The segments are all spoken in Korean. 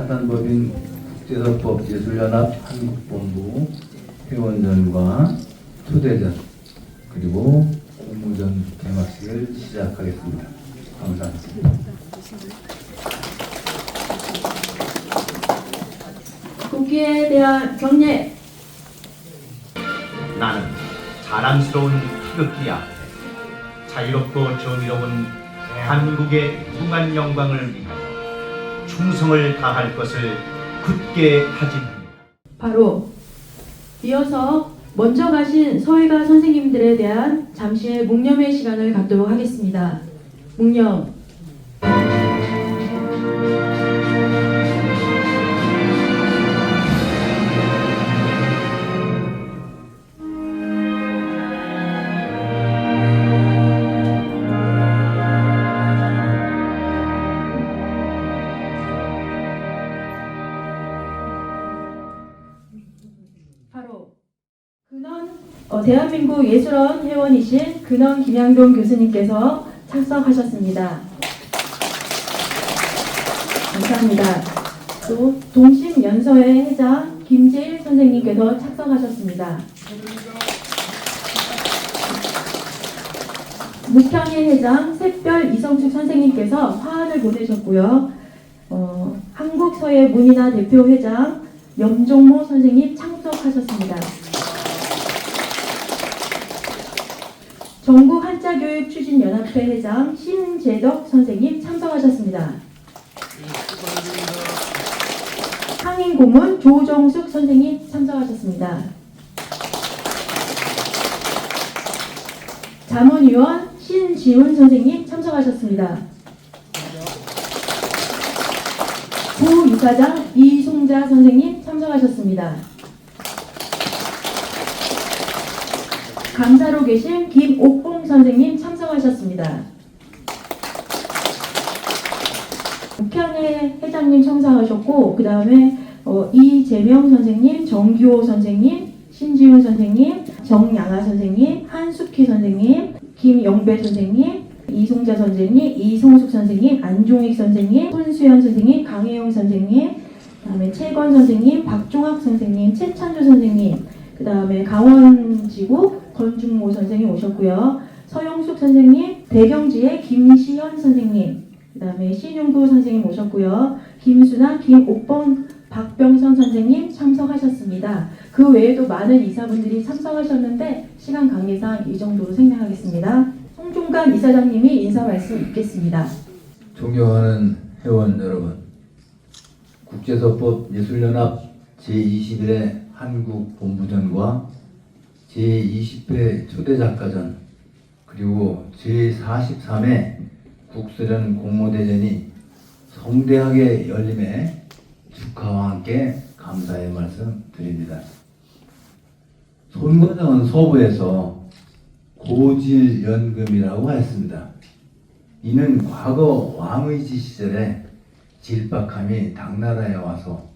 사단법인 국제사법예술연합 한국본부 회원전과 초대전 그리고 공모전 개막식을 시작하겠습니다. 감사합니다. 국기에 대한 경례. 나는 자랑스러운 태극기 앞에 자유롭고 정의로운 대한민국의 무한 영광을 위하여 충성을 다할 것을 굳게 다짐합니다. 바로 이어서 먼저 가신 서예가 선생님들에 대한 잠시의 묵념의 시간을 갖도록 하겠습니다. 묵념. 바로 근원 대한민국 예술원 회원이신 근원 김양동 교수님께서 착석하셨습니다. 감사합니다. 또 동심연서회 회장 김재일 선생님께서 착석하셨습니다. 묵향회 회장 샛별 이성축 선생님께서 화환을 보내셨고요. 한국서예문인화 대표 회장 염종모 선생님 참석하셨습니다. 전국 한자교육추진연합회 회장 신재덕 선생님 참석하셨습니다. 상인고문 조정숙 선생님 참석하셨습니다. 자문위원 신지훈 선생님 참석하셨습니다. 부이사장 이송자 선생님 참석하셨습니다. 감사로 계신 김옥봉 선생님 참석하셨습니다. 묵향회 회장님 참석하셨고 그 다음에 이재명 선생님, 정규호 선생님, 신지훈 선생님, 정양아 선생님, 한숙희 선생님, 김영배 선생님, 이송자 선생님, 이성숙 선생님, 안종익 선생님, 손수연 선생님, 강혜영 선생님, 그 다음에 최건 선생님, 박종학 선생님, 최찬주 선생님, 그 다음에 강원지구 권중모 선생님 오셨고요. 서영숙 선생님, 대경지의 김시현 선생님, 그 다음에 신용구 선생님 오셨고요. 김수나, 김옥범, 박병선 선생님 참석하셨습니다. 그 외에도 많은 이사분들이 참석하셨는데 시간 관계상 이 정도로 생략하겠습니다. 송종관 이사장님이 인사 말씀 있겠습니다. 존경하는 회원 여러분, 국제사법예술연합 제21회 한국본부전과 제20회 초대작가전 그리고 제43회 국서전 공모대전이 성대하게 열림에 축하와 함께 감사의 말씀 드립니다. 손과정은 서부에서 고질연금이라고 했습니다. 이는 과거 왕의지 시절에 질박함이 당나라에 와서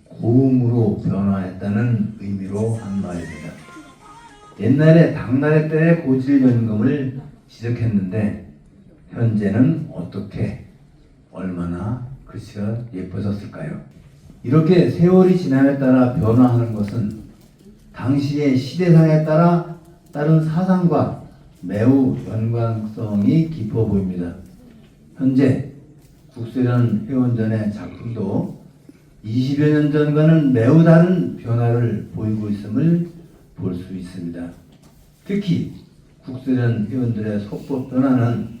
고음으로 변화했다는 의미로 한 말입니다. 옛날에 당나라 때의 고질연금을 지적했는데 현재는 어떻게 얼마나 글씨가 예뻐졌을까요? 이렇게 세월이 지남에 따라 변화하는 것은 당시의 시대상에 따른 사상과 매우 연관성이 깊어 보입니다. 현재 국서전 회원전의 작품도 20여 년 전과는 매우 다른 변화를 보이고 있음을 볼 수 있습니다. 특히 국서전 회원들의 속법 변화는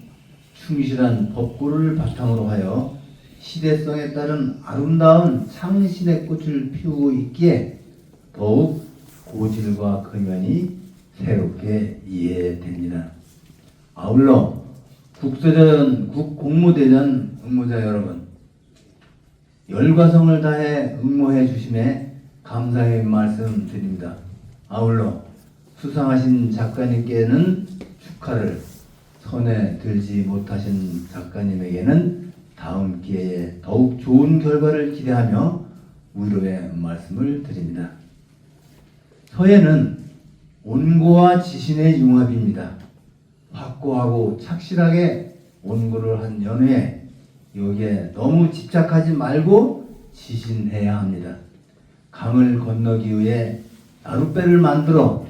충실한 법구를 바탕으로 하여 시대성에 따른 아름다운 창신의 꽃을 피우고 있기에 더욱 고질과 근면이 새롭게 이해됩니다. 아울러 국서전 국공모대전 응모자 여러분, 열과성을 다해 응모해 주심에 감사의 말씀 드립니다. 아울러 수상하신 작가님께는 축하를, 손에 들지 못하신 작가님에게는 다음 기회에 더욱 좋은 결과를 기대하며 위로의 말씀을 드립니다. 서예는 온고와 지신의 융합입니다. 확고하고 착실하게 온고를 한 연후에 여기에 너무 집착하지 말고 지신해야 합니다. 강을 건너기 위해 나룻배를 만들어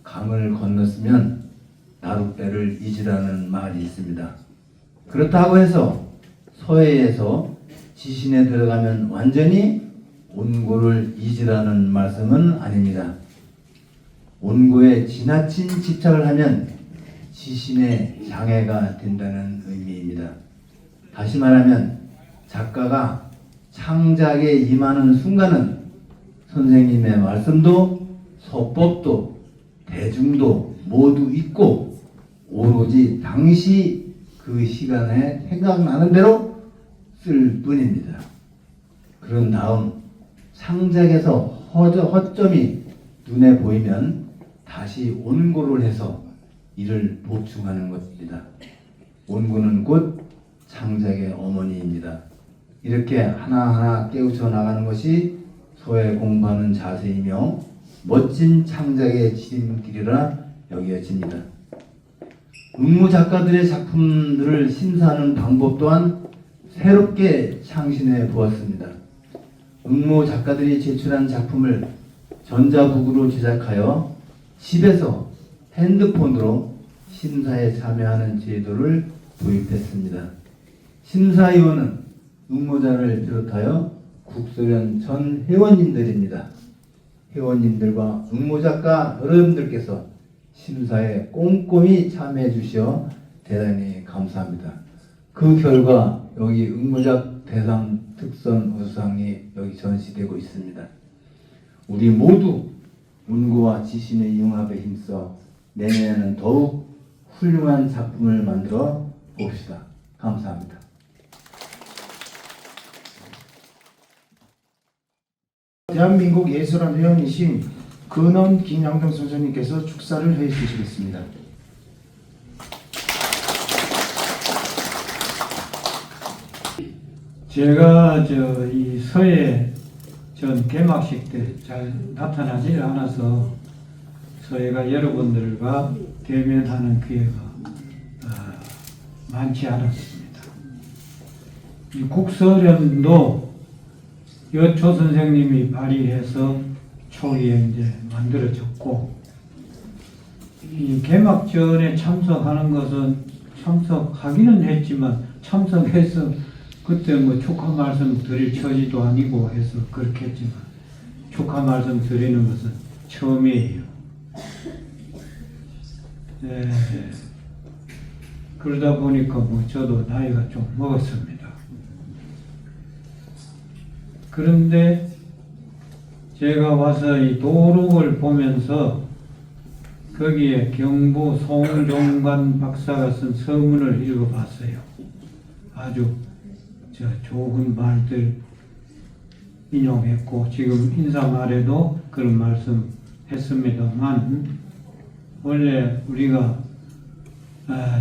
강을 건넜으면 나룻배를 잊으라는 말이 있습니다. 그렇다고 해서 서해에서 지신에 들어가면 완전히 온고를 잊으라는 말씀은 아닙니다. 온고에 지나친 집착을 하면 지신의 장애가 된다는 의미입니다. 다시 말하면 작가가 창작에 임하는 순간은 선생님의 말씀도 서법도 대중도 모두 잊고 오로지 당시 그 시간에 생각나는 대로 쓸 뿐입니다. 그런 다음 창작에서 허점이 눈에 보이면 다시 온고를 해서 이를 보충하는 것입니다. 온고는 곧 창작의 어머니입니다. 이렇게 하나하나 깨우쳐 나가는 것이 서예 공부하는 자세이며 멋진 창작의 지름길이라 여겨집니다. 응모 작가들의 작품들을 심사하는 방법 또한 새롭게 창신해 보았습니다. 응모 작가들이 제출한 작품을 전자북으로 제작하여 집에서 핸드폰으로 심사에 참여하는 제도를 도입했습니다. 심사위원은 응모자를 비롯하여 국소련 전 회원님들입니다. 회원님들과 응모작가 여러분들께서 심사에 꼼꼼히 참여해 주시어 대단히 감사합니다. 그 결과 여기 응모작 대상 특선 우수상이 여기 전시되고 있습니다. 우리 모두 운고와 지신의 융합에 힘써 내년에는 더욱 훌륭한 작품을 만들어 봅시다. 감사합니다. 대한민국 예술원 회원이신 근원 김양동 선생님께서 축사를 해 주시겠습니다. 제가 이 서예 전 개막식 때 잘 나타나지 않아서 서예가 여러분들과 대면하는 기회가 많지 않았습니다. 이 국서련도 여초 선생님이 발의해서 초기에 이제 만들어졌고, 이 개막전에 참석하는 것은 참석하기는 했지만 참석해서 그때 뭐 축하 말씀 드릴 처지도 아니고 해서 그렇게 했지만 축하 말씀 드리는 것은 처음이에요. 네. 그러다 보니까 뭐 저도 나이가 좀 먹었습니다. 그런데 제가 와서 이 도록을 보면서 거기에 경부 송종관 박사가 쓴 서문을 읽어봤어요. 아주 좋은 말들 인용했고 지금 인사말에도 그런 말씀 했습니다만, 원래 우리가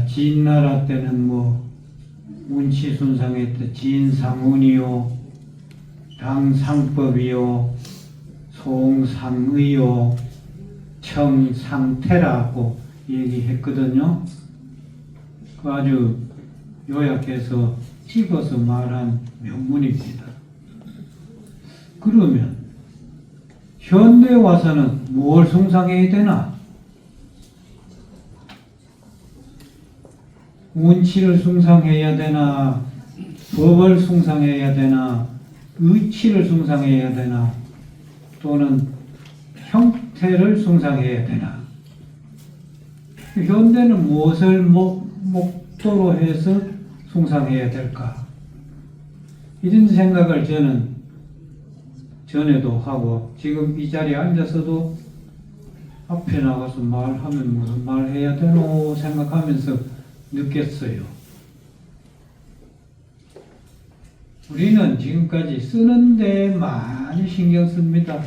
진나라 때는 뭐 운치순상에 때 진상운이요, 당상법이요, 송상의요, 청상태라고 얘기했거든요. 그 아주 요약해서 찍어서 말한 명문입니다. 그러면 현대에 와서는 뭘 숭상해야 되나? 운치를 숭상해야 되나? 법을 숭상해야 되나? 의치를 숭상해야 되나? 또는 형태를 숭상해야 되나? 현대는 무엇을 목도로 해서 숭상해야 될까? 이런 생각을 저는 전에도 하고 지금 이 자리에 앉아서도 앞에 나가서 말하면 무슨 말 해야 되노 생각하면서 느꼈어요. 우리는 지금까지 쓰는데 많이 신경 씁니다.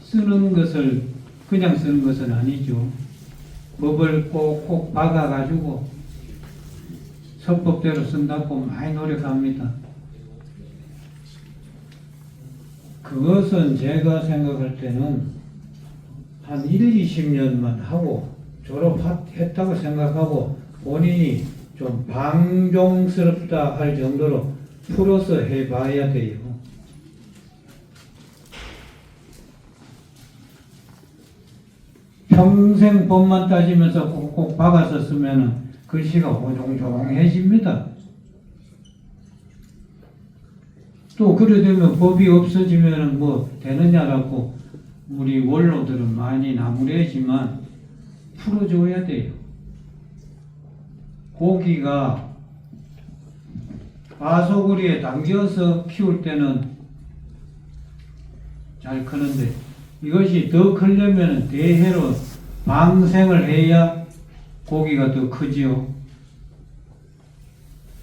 쓰는 것을 그냥 쓰는 것은 아니죠. 법을 꼭꼭 박아가지고 서법대로 쓴다고 많이 노력합니다. 그것은 제가 생각할 때는 한 20년만 하고 졸업했다고 생각하고 본인이 좀 방종스럽다 할 정도로 풀어서 해봐야 돼요. 평생 법만 따지면서 꼭꼭 박아서 쓰면 글씨가 호종종해집니다. 또 그래 되면 법이 없어지면 뭐 되느냐라고 우리 원로들은 많이 나무래지만 풀어줘야 돼요. 고기가 바소구리에 담겨서 키울 때는 잘 크는데 이것이 더 크려면 대해로 방생을 해야 고기가 더 크지요.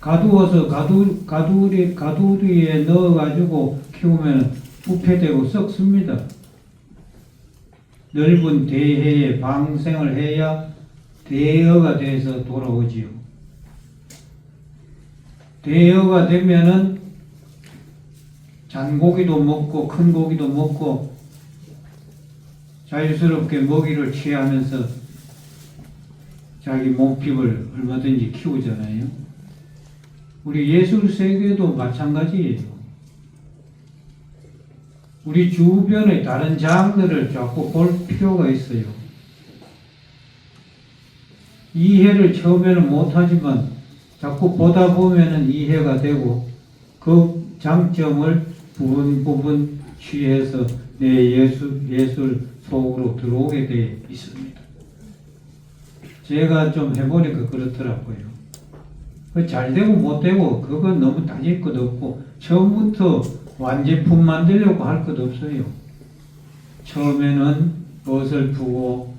가두어서 가두리에 넣어가지고 키우면 부패되고 썩습니다. 넓은 대해에 방생을 해야 대어가 돼서 돌아오지요. 대어가 되면은 잔고기도 먹고 큰 고기도 먹고 자유스럽게 먹이를 취하면서 자기 몸집을 얼마든지 키우잖아요. 우리 예술 세계도 마찬가지예요. 우리 주변의 다른 장르를 자꾸 볼 필요가 있어요. 이해를 처음에는 못하지만 자꾸 보다 보면은 이해가 되고 그 장점을 부분 취해서 내 예술 속으로 들어오게 되어 있습니다. 제가 좀 해보니까 그렇더라고요. 잘 되고 못 되고 그건 너무 따질 것 없고 처음부터 완제품 만들려고 할 것 없어요. 처음에는 어설프고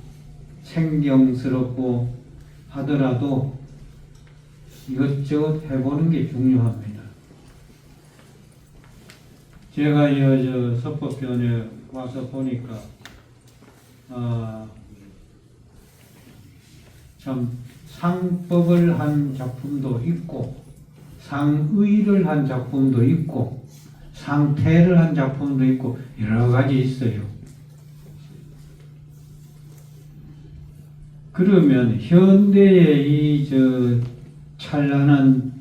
생경스럽고 하더라도 이것저것 해보는 게 중요합니다. 제가 저 서법변에 와서 보니까 참 상법을 한 작품도 있고 상의를 한 작품도 있고 상태를 한 작품도 있고 여러 가지 있어요. 그러면 현대의 이 찬란한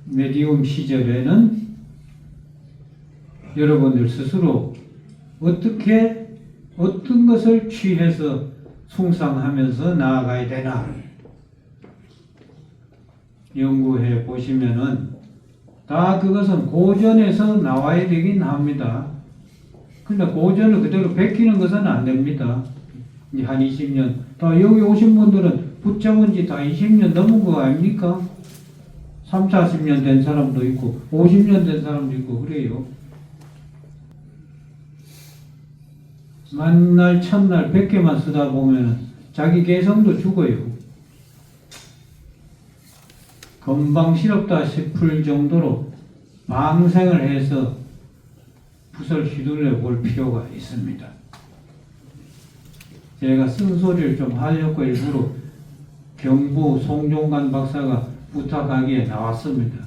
메디움 시절에는 여러분들 스스로 어떻게 어떤 것을 취해서 숭상하면서 나아가야 되나 연구해 보시면은 다 그것은 고전에서 나와야 되긴 합니다. 근데 고전을 그대로 베끼는 것은 안 됩니다. 이제 한 20년 다 여기 오신 분들은 붙잡은 지 다 20년 넘은 거 아닙니까? 3, 40년 된 사람도 있고 50년 된 사람도 있고 그래요. 만날 첫날 100개만 쓰다 보면 자기 개성도 죽어요. 건방스럽다 싶을 정도로 방생을 해서 붓을 휘둘러 볼 필요가 있습니다. 제가 쓴소리를 좀 하려고 일부러 경부 송종관 박사가 부탁하기에 나왔습니다.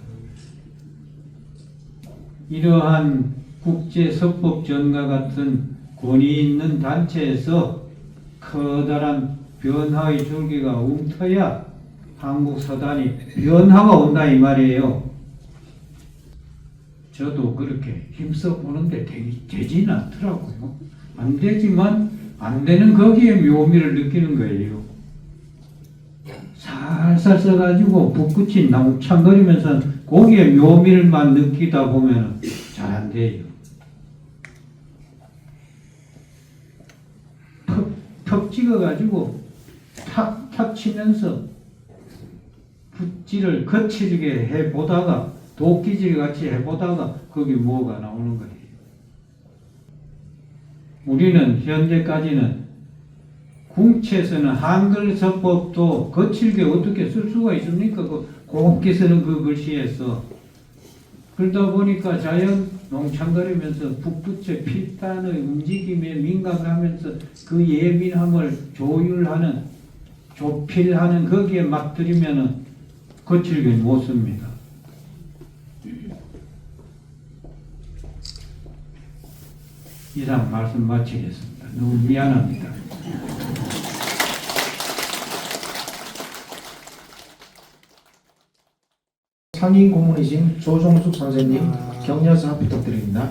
이러한 국제서법전과 같은 권위 있는 단체에서 커다란 변화의 줄기가 움터야 한국 서단이 변화가 온다 이 말이에요. 저도 그렇게 힘써 보는데 되지는 않더라고요. 안 되지만 안 되는 거기에 묘미를 느끼는 거예요. 살살 써가지고 붓끝이 낭창거리면서 거기에 묘미를만 느끼다 보면 잘 안 돼요. 턱 찍어가지고 탁 치면서 붓질을 거칠게 해보다가 도끼질 같이 해보다가 거기 뭐가 나오는 거예요. 우리는 현재까지는 궁체서는 한글 서법도 거칠게 어떻게 쓸 수가 있습니까? 곱게 쓰는 그 글씨에서 그러다 보니까 자연 농창거리면서 붓끝의 필단의 움직임에 민감하면서 그 예민함을 조율하는 조필하는 거기에 맞들이면은 거칠게 못 씁니다. 이상 말씀 마치겠습니다. 너무 미안합니다. 상임 고문이신 조종숙 선생님 격려사 부탁드립니다.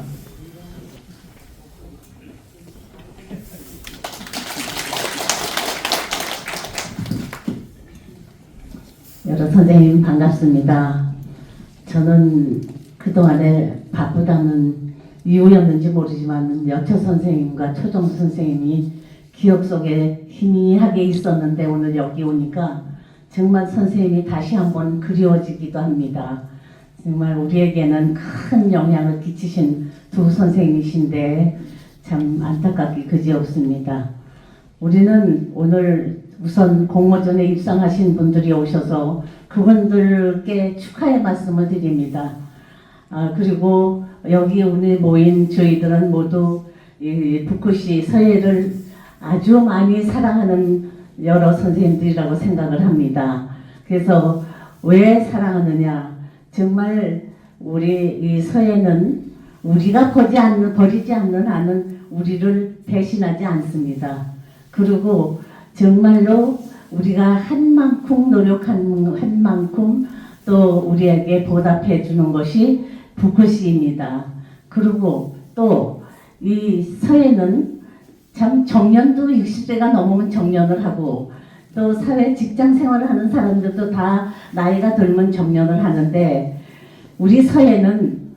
여러 선생님 반갑습니다. 저는 그동안에 바쁘다는 이유였는지 모르지만 여초 선생님과 초정수 선생님이 기억 속에 희미하게 있었는데 오늘 여기 오니까 정말 선생님이 다시 한번 그리워지기도 합니다. 정말 우리에게는 큰 영향을 끼치신 두 선생님이신데 참 안타깝기 그지없습니다. 우리는 오늘 우선 공모전에 입상하신 분들이 오셔서 그분들께 축하의 말씀을 드립니다. 그리고 여기 오늘 모인 저희들은 모두 이 북구시 서예를 아주 많이 사랑하는 여러 선생님들이라고 생각을 합니다. 그래서 왜 사랑하느냐? 정말 우리 이 서예는 우리가 버리지 않는 한은 우리를 배신하지 않습니다. 그리고 정말로 우리가 한 만큼 노력한 한 만큼 또 우리에게 보답해 주는 것이 북구시입니다. 그리고 또 이 서예는 참 정년도 60세가 넘으면 정년을 하고 또 사회 직장 생활을 하는 사람들도 다 나이가 들면 정년을 하는데 우리 서예는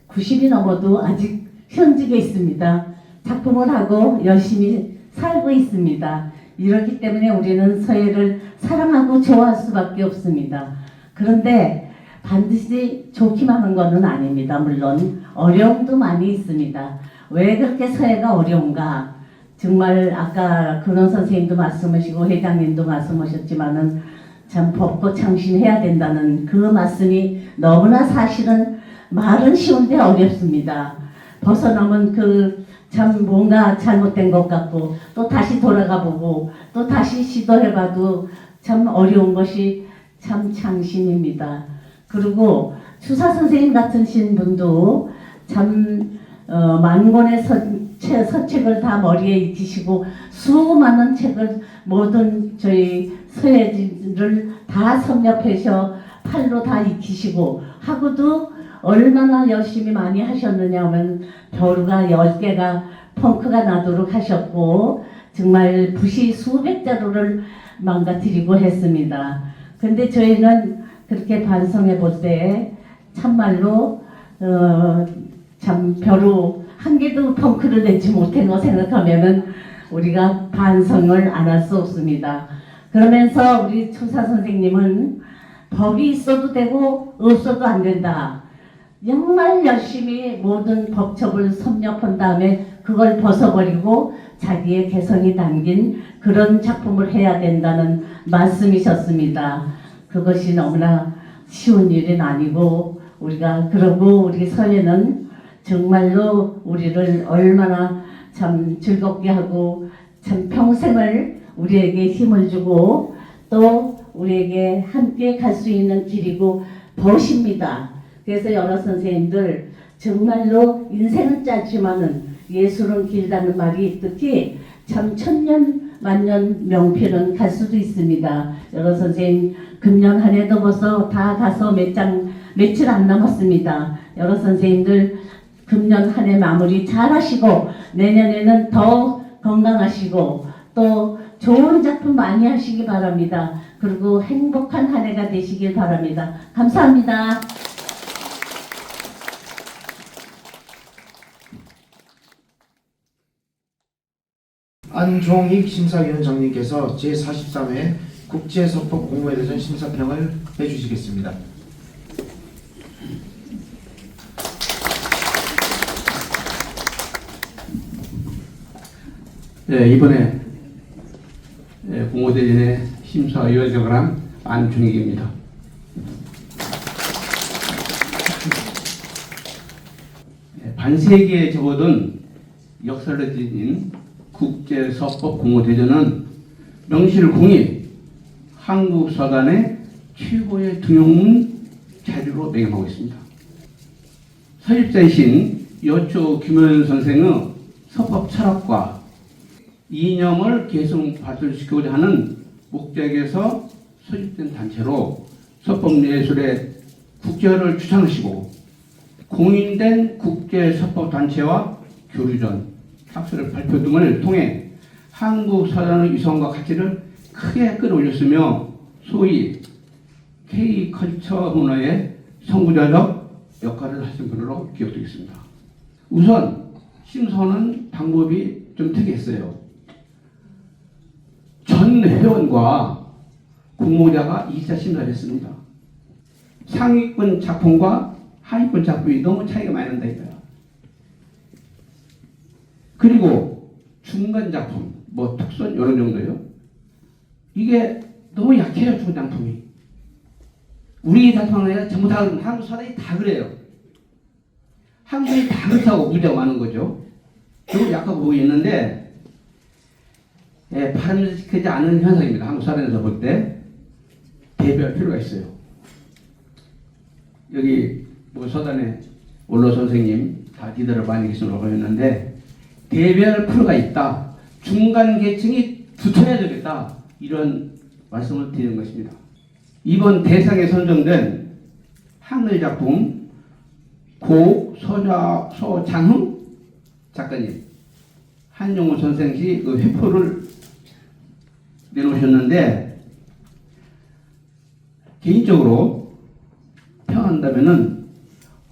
90이 넘어도 아직 현직에 있습니다. 작품을 하고 열심히 살고 있습니다. 이렇기 때문에 우리는 서예를 사랑하고 좋아할 수밖에 없습니다. 그런데 반드시 좋기만 한 것은 아닙니다. 물론 어려움도 많이 있습니다. 왜 그렇게 서예가 어려운가? 정말 아까 근원 선생님도 말씀하시고 회장님도 말씀하셨지만은 참 법고 창신해야 된다는 그 말씀이 너무나 사실은 말은 쉬운데 어렵습니다. 벗어나면 참 뭔가 잘못된 것 같고 또 다시 돌아가 보고 또 다시 시도해봐도 참 어려운 것이 참 창신입니다. 그리고 추사 선생님 같은 분도 참 만 권의 서책을 다 머리에 익히시고 수많은 책을 모든 저희 서예지를 다 섭렵해서 팔로 다 익히시고 하고도 얼마나 열심히 많이 하셨느냐 하면 벼루가 10개가 펑크가 나도록 하셨고 정말 붓이 수백 자루를 망가뜨리고 했습니다. 근데 저희는 그렇게 반성해 볼 때 참말로 참 벼루 한 개도 펑크를 내지 못한 거 생각하면은 우리가 반성을 안 할 수 없습니다. 그러면서 우리 추사 선생님은 법이 있어도 되고 없어도 안 된다. 정말 열심히 모든 법첩을 섭렵한 다음에 그걸 벗어버리고 자기의 개성이 담긴 그런 작품을 해야 된다는 말씀이셨습니다. 그것이 너무나 쉬운 일은 아니고 그러고 우리 서예는 정말로 우리를 얼마나 참 즐겁게 하고 참 평생을 우리에게 힘을 주고 또 우리에게 함께 갈 수 있는 길이고 벗입니다. 그래서 여러 선생님들 정말로 인생은 짧지만은 예술은 길다는 말이 특히 참 천년 만년 명필은 갈 수도 있습니다. 여러 선생님 금년 한 해도 벌써 다 가서 며칠 안 남았습니다. 여러 선생님들 금년 한 해 마무리 잘 하시고 내년에는 더 건강하시고 또 좋은 작품 많이 하시기 바랍니다. 그리고 행복한 한 해가 되시길 바랍니다. 감사합니다. 안종익 심사위원장님께서 제43회 국제서법 공모대전 심사평을 해주시겠습니다. 네, 이번에 공모대전의 심사위원장을 한 안준익입니다. 반세기에 접어든 역사를 지닌 국제서법 공모대전은 명실공히 한국 서단의 최고의 등용문 자료로 매김하고 있습니다. 서립자이신 여초 김효연 선생의 서법 철학과 이념을 계속 발전시키고자 하는 목적에서 소집된 단체로 서법예술의 국제화를 주창하시고 공인된 국제서법단체와 교류전, 학술의 발표 등을 통해 한국 사전의 위상과 가치를 크게 끌어올렸으며 소위 K컬처 문화의 선구자적 역할을 하신 분으로 기억되겠습니다. 우선 심사하는 방법이 좀 특이했어요. 전 회원과 공모자가 2차 심사를 했습니다. 상위권 작품과 하위권 작품이 너무 차이가 많이 난다 이거야. 그리고 중간 작품, 뭐 특선 이런 정도요. 이게 너무 약해요, 중간 작품이. 우리 작품 아니라 전부 다 한국 사람이 다 그래요. 한국이 다 그렇다고 문제가 많은 거죠. 너무 약하고 보이는데 바람직하지 않은 현상입니다. 한국 사람에서 볼 때 대비할 필요가 있어요. 여기 뭐 서단에 원로 선생님 다 니들을 많이 계시라고 했는데 대비할 필요가 있다. 중간 계층이 붙어야 되겠다. 이런 말씀을 드리는 것입니다. 이번 대상에 선정된 한글 작품 서장흥 작가님, 한용우 선생이 그 회포를 내놓으셨는데 개인적으로 평한다면은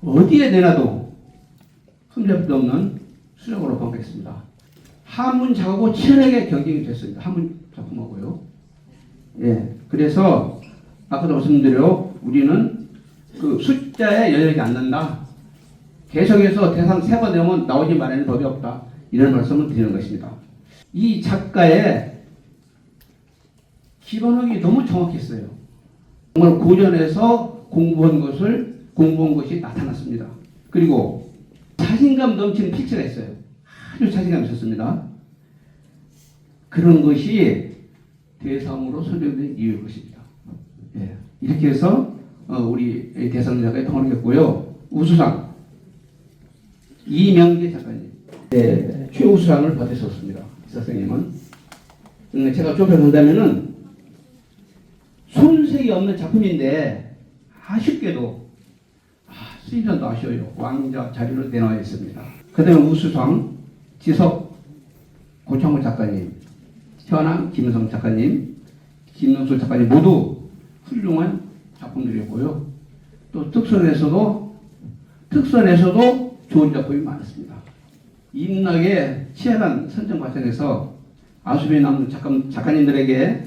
어디에 내놔도 흠잡도 없는 수령으로 평가했습니다. 한문 작업하고 치열하게 경쟁이 됐습니다. 한문 작품하고요. 예, 그래서 아까도 말씀드려 우리는 그 숫자에 연연하지 않는다. 계속해서 대상 3번 되면 나오지 말라는 법이 없다. 이런 말씀을 드리는 것입니다. 이 작가의 기본학이 너무 정확했어요. 정말 고전에서 공부한 것이 나타났습니다. 그리고 자신감 넘치는 필체가 있어요. 아주 자신감이 있었습니다. 그런 것이 대상으로 선정된 이유일 것입니다. 예. 이렇게 해서 우리 대상자가 평을 우수상 이명재 작가님 최우수상을 받으셨습니다. 선생님은 제가 좁혀본다면은 손색이 없는 작품인데 아쉽게도 수입전도 아쉬워요. 왕자 자리로 내놓아 있습니다. 그 다음에 우수상 지석 고창호 작가님, 현황 김성 작가님, 김명수 작가님 모두 훌륭한 작품들이었고요. 또 특선에서도 좋은 작품이 많았습니다. 임나게 치열한 선정 과정에서 아쉬움이 남는 작가님들에게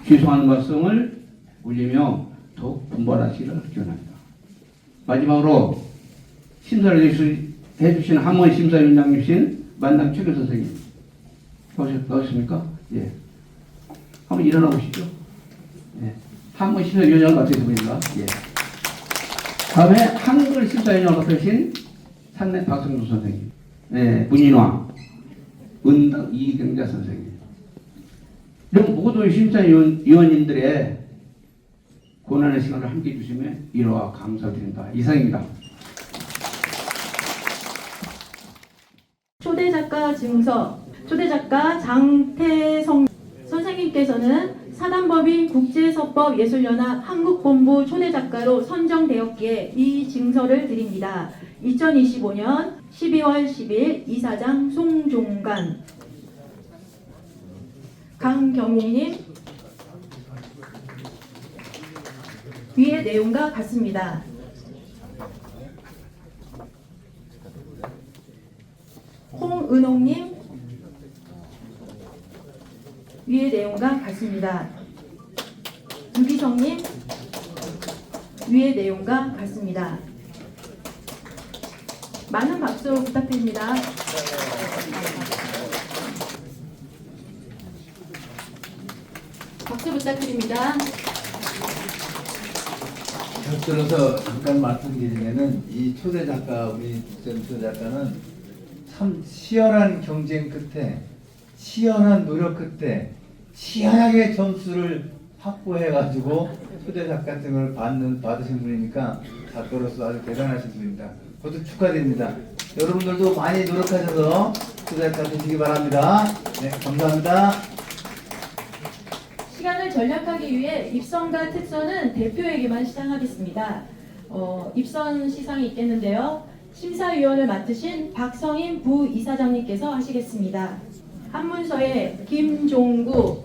죄송한 말씀을 올리며 더욱 분발하시기를 기원합니다. 마지막으로 심사를 해주신 한문 심사위원장이신 만남 최근 선생님 나오셨습니까? 예. 한번 일어나 보시죠. 예. 한문 심사위원장 맡으신 분입니다. 예. 다음에 한글 심사위원장 맡으신 산내 박성준 선생님, 예. 문인화, 은당 이경자 선생님. 이런 모든 심사위원님들의 고난의 시간을 함께 해주시면 위로와 감사드립니다. 이상입니다. 초대작가 증서, 초대작가 장태성 선생님께서는 사단법인 국제서법 예술연합 한국본부 초대작가로 선정되었기에 이 증서를 드립니다. 2025년 12월 10일 이사장 송종관, 강경웅님 위의 내용과 같습니다. 홍은옥님 위의 내용과 같습니다. 유기성님 위의 내용과 같습니다. 많은 박수 부탁드립니다. 박수 부탁드립니다. 곁들어서 잠깐 말씀드리면은 이 초대 작가, 우리 초대 작가는 참 치열한 경쟁 끝에, 치열한 노력 끝에 치열하게 점수를 확보해가지고 초대 작가증을 받으신 분이니까 작가로서 아주 대단하신 분입니다. 그것도 축하드립니다. 여러분들도 많이 노력하셔서 초대 작가 되시기 바랍니다. 네, 감사합니다. 시간을 절약하기 위해 입성과 특선은 대표에게만 시상하겠습니다. 입선 시상이 있겠는데요. 심사위원을 맡으신 박성인 부이사장님께서 하시겠습니다. 한문서의 김종구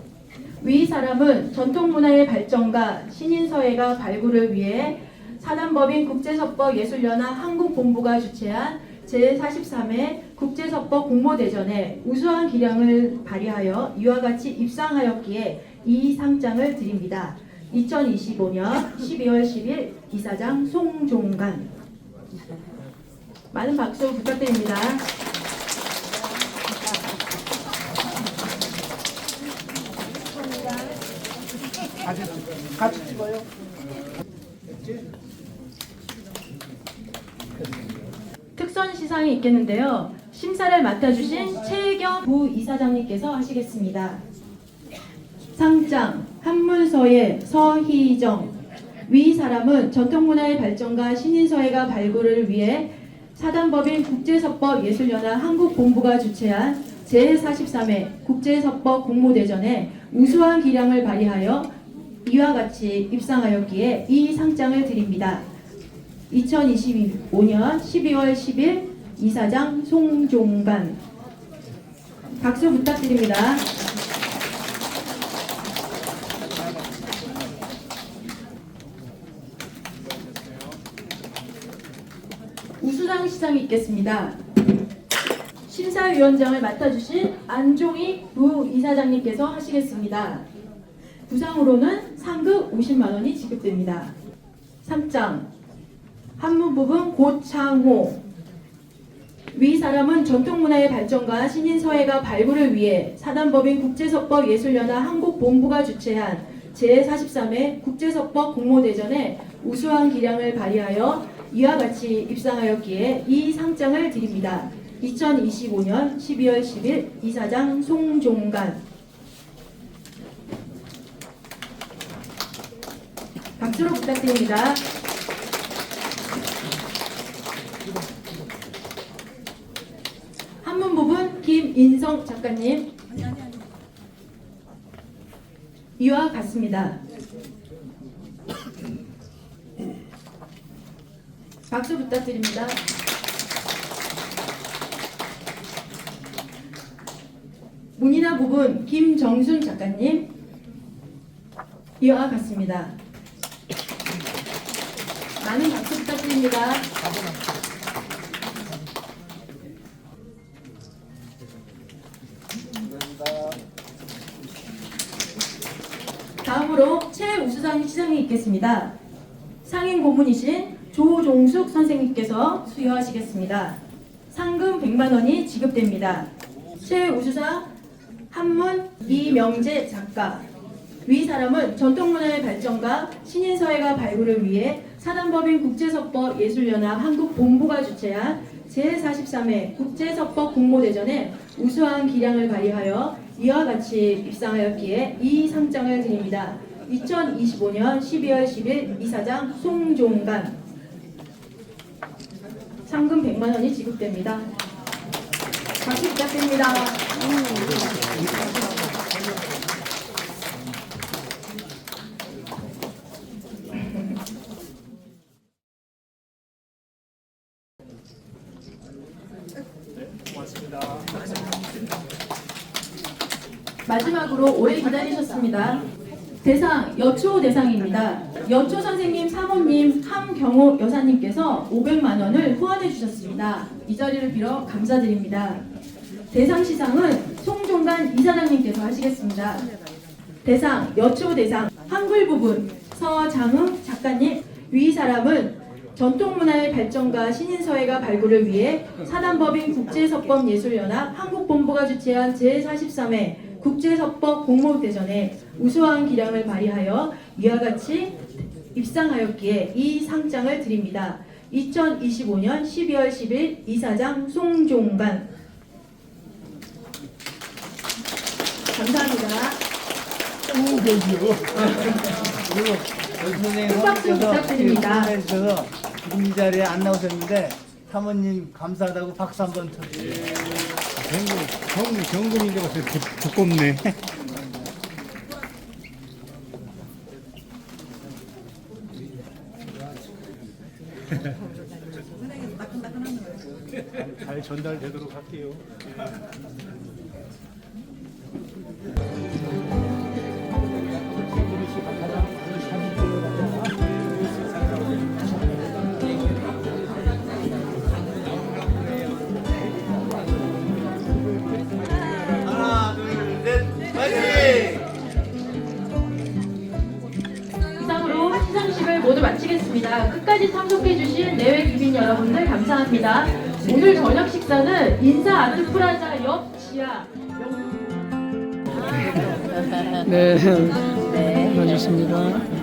위 사람은 전통문화의 발전과 신인서예가 발굴을 위해 사단법인 국제석법예술연합 한국본부가 주최한 제43회 국제석법 공모대전에 우수한 기량을 발휘하여 이와 같이 입상하였기에 이 상장을 드립니다. 2025년 12월 10일 이사장 송종관. 많은 박수 부탁드립니다. 같이 찍어요. 특선 시상이 있겠는데요. 심사를 맡아주신 최경 부이사장님께서 하시겠습니다. 상장 한문서의 서희정 위 사람은 전통문화의 발전과 신인서예가 발굴을 위해 사단법인 국제석법예술연합 한국본부가 주최한 제43회 국제석법 공모대전에 우수한 기량을 발휘하여 이와 같이 입상하였기에 이 상장을 드립니다. 2025년 12월 10일 이사장 송종관. 박수 부탁드립니다. 우수상 시상이 있겠습니다. 심사위원장을 맡아주신 안종희 부이사장님께서 하시겠습니다. 부상으로는 상금 50만 원이 지급됩니다. 상장 한문부분 고창호 위 사람은 전통문화의 발전과 신인서예가 발굴을 위해 사단법인 국제석법예술연합 한국본부가 주최한 제43회 국제석법 공모대전에 우수한 기량을 발휘하여 이와 같이 입상하였기에 이 상장을 드립니다. 2025년 12월 10일 이사장 송종관. 박수로 부탁드립니다. 한문 부분 김인성 작가님. 이와 같습니다. 박수 부탁드립니다. 문이나 부분 김정순 작가님. 이와 같습니다. 많은 박수 부탁드립니다. 다음으로 최우수상 시상이 있겠습니다. 상임 고문이신 조종숙 선생님께서 수여하시겠습니다. 상금 100만 원이 지급됩니다. 최우수상 한문 이명재 작가. 위 사람은 전통문화의 발전과 신인서예가 발굴을 위해 사단법인 국제석법예술연합 한국본부가 주최한 제43회 국제석법 공모대전에 우수한 기량을 발휘하여 이와 같이 입상하였기에 이 상장을 드립니다. 2025년 12월 10일 이사장 송종관. 상금 100만 원이 지급됩니다. 박수 부탁드립니다. 마지막으로 오래 기다리셨습니다. 대상 여초 대상입니다. 여초 선생님 사모님 함경옥 여사님께서 500만 원을 후원해 주셨습니다. 이 자리를 빌어 감사드립니다. 대상 시상은 송종관 이사장님께서 하시겠습니다. 대상 여초 대상 한글 부분 서장흥 작가님. 위 사람은 전통문화의 발전과 신인서예가 발굴을 위해 사단법인 국제석법예술연합 한국본부가 주최한 제43회 국제석법 공모대전에 우수한 기량을 발휘하여 이와 같이 입상하였기에 이 상장을 드립니다. 2025년 12월 10일 이사장 송종관. 감사합니다. 선생님 박수 부탁드립니다. 해주셔서 지금 이 자리에 안 나오셨는데 사모님 감사하다고 박수 한번 쳐주세요. 경금인데 벌써 두껍네. 잘 전달되도록 할게요. 이상으로 시상식을 모두 마치겠습니다. 끝까지 참석해주신 내외 귀빈 여러분들 감사합니다. 오늘 저녁 식사는 인사 아트프라자 옆 지하 네. 고맙습니다.